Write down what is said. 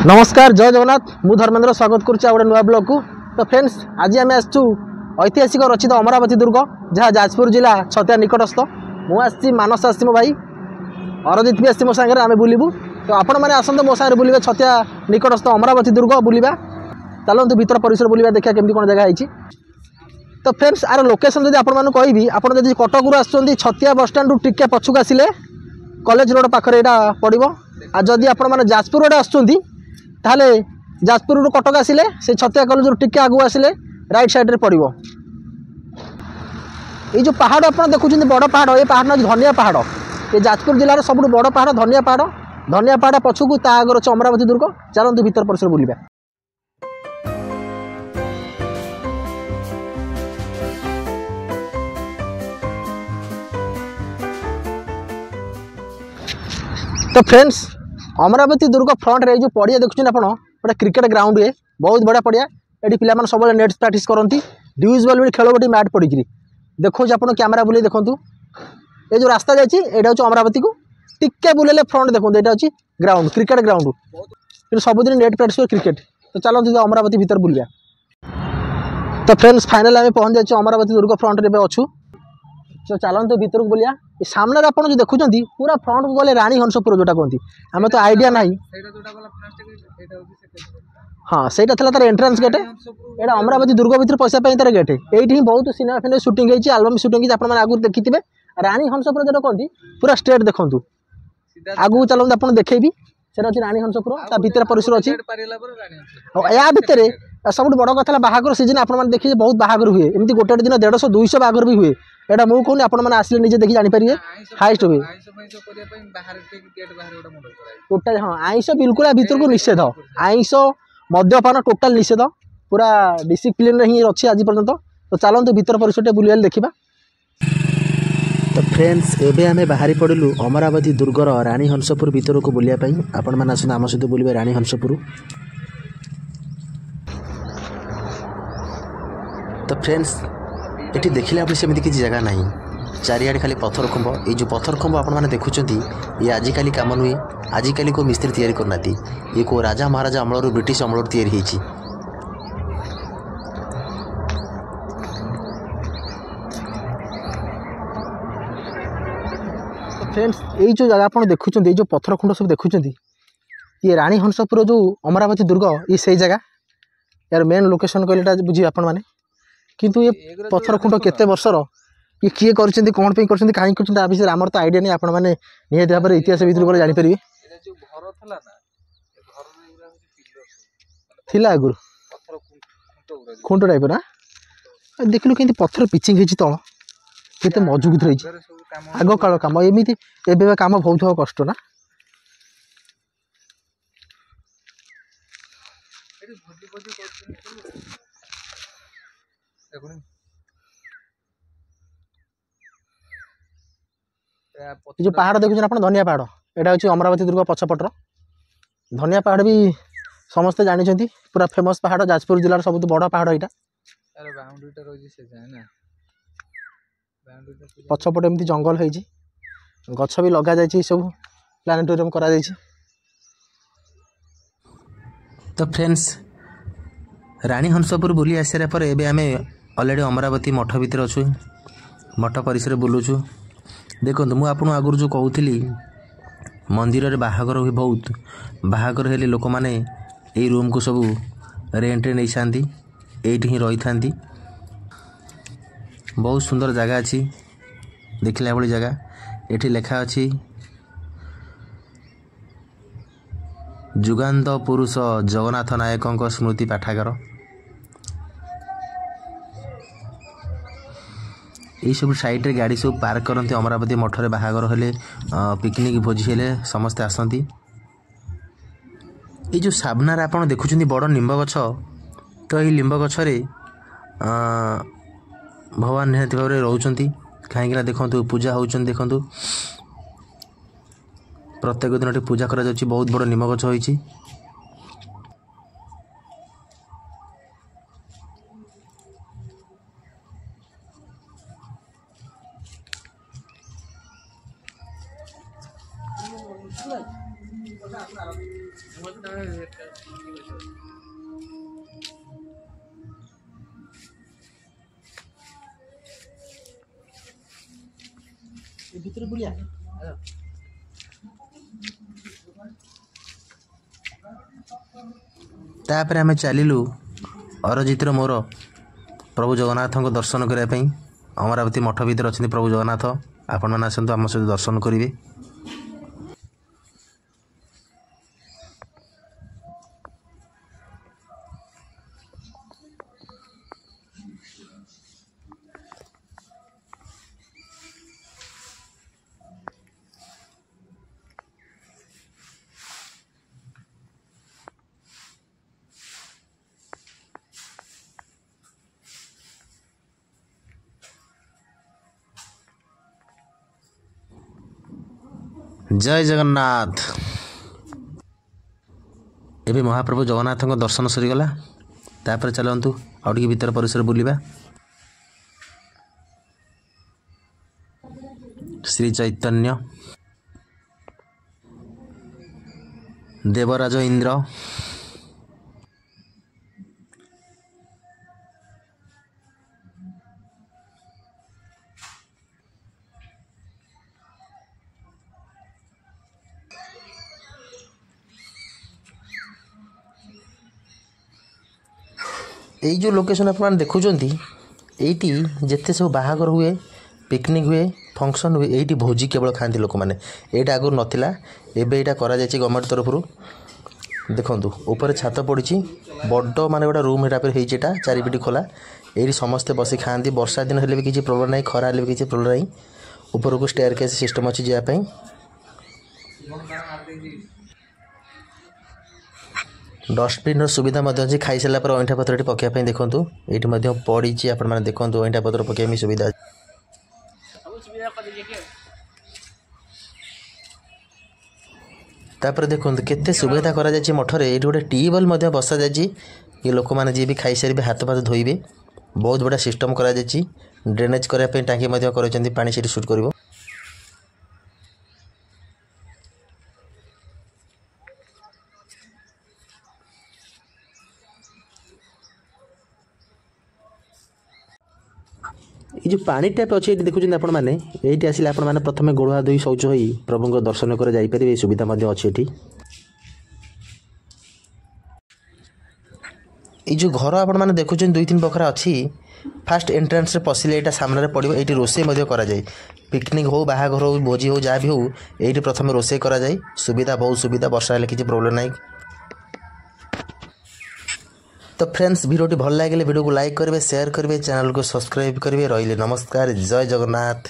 नमस्कार जय जगन्नाथ मु धर्मेंद्र स्वागत करुच्ची गोटे नुआ ब्लॉग को। तो फ्रेंड्स आज आम आसु ऐतिहासिक रचित अमरावती दुर्ग जहाँ जाजपुर जिला छतिया निकटस्थ मुझे मानस आसी मो भाई अरजित भी आसी मो सागर आम बुलू। तो आपण मैंने आसते मो सागर बुलवे छतिया निकटस्थ अमरावती दुर्ग बुलवा चलतु भीतर परिसर बुलवा देखा केमती कौन जगह है। तो फ्रेंड्स आर लोकेशन जब आपको कहबी आप कटक रू आस छतिया बस स्टाण्ड टिके पछुक आसिले कॉलेज रोड पाखे यहाँ पड़ो। आ जदि आपण जाजपुर रोड आसुँच ताहले जाजपुर रू कटक आसिले से छतिया कॉलेज रू टिके आगु आसिले राइट साइड रे पड़ो। ये जो पहाड़ आप देखुं बड़ पहाड़ ये पहाड़ ना धनिया पहाड़ ये जाजपुर जिलार सब बड़ पहाड़ धनिया पहाड़ पछुक ता आगर अच्छे अमरावती दुर्ग। चलतु भीतर परिसर बुलवा। तो फ्रेंड्स अमरावती दुर्ग फ्रंट रे जो पड़िया देखुं आप गोटे क्रिकेट ग्राउंड है बहुत बड़ा पड़िया। ये पिला सब नेट प्रैक्टिस करती ड्यूज बॉल भी खेल गोटे मैट पड़ी देखो आप कैमेरा बुले देखूँ ये जो रास्ता जाइए हूँ अमरावती को टिके बुले फ्रंट देखो यहाँ हूँ ग्राउंड क्रिकेट ग्राउंड कि सबुदिन नेट प्रैक्टिस कर क्रिकेट। तो चलते अमरावती भीतर बुलिया। तो फ्रेंड्स फाइनल आम पहुँच जाइए अमरावती दुर्ग फ्रंट रे अच्छू। तो चलते भीतर को बुलिया। सामने आप जो देखुं पूरा फ्रंट को गले रानी हंसपुर जोटा कहती आम तो आईडिया ना। हाँ सहीटा था तार एंट्रांस गेट यहाँ अमरावती दुर्ग भीतर पैसा तार गेट ये बहुत सिनेमा फिल्म शूटिंग होती आलबम शूटिंग आपने आगुरी देखिथे। रानी हंसपुर जो कहती पूरा स्ट्रेट देखूँ आगू चलते आप देखेबी से रानी हंसपुर भितर परिसर अच्छी या भितर सब बड़ कथा बाहागर सीजन आपने देखिए बहुत बाहागर हुए एमती गोटे दिन 150-200 बाहागर भी हुए। यहाँ मुझे कहूँ आपने आसिले निजे देखी जापर हाइस्ट हुए टोटाल। हाँ आइंश बिल्कुल भीतर को निषेध आइंश मद्यपान टोटाल निषेध पूरा डिसिप्लिन ही अच्छी आज पर्यंत। तो चलतु भीतर परिसर बुलिया देखा। तो फ्रेंड्स एबे आमे बाहरी पड़लु अमरावती दुर्गर रानी हंसपुर भीतर को बुलिया पाई। आपण माने आसन आम सहित बुलिबे रानी हंसपुर। तो फ्रेंड्स एटी देखिले आप सेमती किसी जगह नहीं चारिआडे खाली पत्थर खंब। ये जो पत्थर खंब आपण माने देखुचंती ये आजिकाली काम नुहे आजिकाली को मिस्त्री तैयारी करनाती ये को राजा महाराजा अमलर ब्रिटिश अमलर तैयारी होईची। फ्रेंड्स ये जो जगह आप देखुं ये जो पत्थर खुंड सब देखुं ये रानी हंसपुर जो अमरावती दुर्ग ये सही जगह यार मेन लोकेशन कहलेटा बुझी आपण मैंने किंतु ये पत्थर खुंड केते वर्षर ये किए कर कौन पे कर कहीं कर विषय आमर तो आईडिया नहीं। आपण मैंने निहत भाव में इतिहास भितर जानीपर थिला आगुरी खुंट टाइप ना देखलु कि पत्थर पिचिंग होती तल केते मजबूत रही आग काल कम एमती एवं कम बहुत कष्ट ना। जो पहाड़ देखुन आप धनिया पहाड़ यहाँ हूँ अमरावती दुर्ग पछपटर धनिया पहाड़ भी समस्ते जानते पूरा फेमस पहाड़ जाजपुर जिलार सब बड़ पहाड़ यहाँ पछपटे एमती जंगल हो गछ भी लगा जाए सब प्लानेटोरियम करा जाए। तो फ्रेंड्स रानी हंसपुर बुली आसार पर एबे आमे ऑलरेडी अमरावती मठ भीतर अच्छु मठ परिसर बुलुचु। देखो मुझे आपको आगुरी जो कहूली मंदिर रे बाहागर हुए बहुत बाहागर हेले लोक मैंने यही रूम को सब रेंट रे नहीं जाती एठी ही रही था। बहुत सुंदर जगह अच्छी देखला भाई जगह एठी लेखा अच्छी जुगान्त पुरुष जगन्नाथ नायकों स्मृति पाठागार। यही सब साइड रे गाड़ी सब पार्क करते अमरावती मठरे बाहागर हेले पिकनिक भोजी हेले समस्ते आसती। ये जो सामना आप देखुं बड़ निम्ब गछ तो ये लिंब गछरे भगवान निहत भाव में रोचंती कहीं देखु पूजा होती देखु प्रत्येक दिन पूजा करा जाउछि बहुत बड़ निम गछ होइछि। ଭିତରେ ବୁଲିଆ ତାପରେ ଆମେ ଚାଲିଲୁ ଅରଜିତର ମୋର ପ୍ରଭୁ ଜଗନ୍ନାଥଙ୍କ ଦର୍ଶନ କରିବା ପାଇଁ। ଅମରାବତୀ ମଠ ଭିତରେ ଅଛନ୍ତି ପ୍ରଭୁ ଜଗନ୍ନାଥ। ଆପଣମାନେ ଆସନ୍ତୁ ଆମ ସହିତ ଦର୍ଶନ କରିବେ। जय जगन्नाथ। एबे महाप्रभु जगन्नाथ दर्शन सरीगला। तापर चलतु आउ टिके भीतर परिसर बुलिबा। श्री चैतन्य, देवराज इंद्र, यही जो लोकेशन आप देखुं ये जिते सब बाहागर हुए, पिकनिक हुए, फंक्शन हुए, यही भोजी केवल खाती लोक मैंने। यहाँ आगुरी नाला, एवं यहाँ करा गवर्नमेंट तरफ। देखो ऊपर छात पड़ी बड़ मान गोटे रूम यहाँ चारिपिटी खोला। ये समस्ते बस खाती। वर्षा दिन हेल्ले भी किसी प्रोब्लेम ना, खरा हेल्ले भी किसी प्रोब्लेम ना। ऊपर को स्टेयर केस सिस्टम अच्छी जावाई। डस्टबिन सुविधा अच्छी। खाई सारा पर अईठा पत्र पकाइवाई देखूँ ये पड़ी। आपण मैंने देखो अईठा पत्र पकाइवाई सुविधा। तापर देखो केते सुविधा करा जायछि मठरे। ये गोटे ट्यूबवेल बसा जायछि। ये लोक मैंने जी भी खाई सारे हाथ फाथ धोइबे। बहुत बड़ा सिस्टम करा जायछि। ड्रेनेज करने टाँकी पानी से सुट कर। ये जो पानी टैप अच्छे ये देखुं आपण मैंने ये आसिले आपण मैंने प्रथम गोड़ धोई शौच हो प्रभु दर्शन कर जापर। सुविधा अच्छी ये ये जो घर आपण मैंने देखुं 2-3 बखरा अच्छी। फास्ट एंट्रेंस पशिले यहाँ सामने पड़ो। ये रोषे कराए। पिकनिक हो, बाहाघर हो, भोजी हो, जहाँ भी हो, ये प्रथम रोषे कराए। सुविधा बहुत सुविधा। वर्षा हेल्ले किसी प्रोब्लेम ना। तो फ्रेंड्स वीडियो भल लगे वीडियो को लाइक करेंगे, शेयर करेंगे, चैनल को सब्सक्राइब करेंगे। रहिले नमस्कार। जय जगन्नाथ।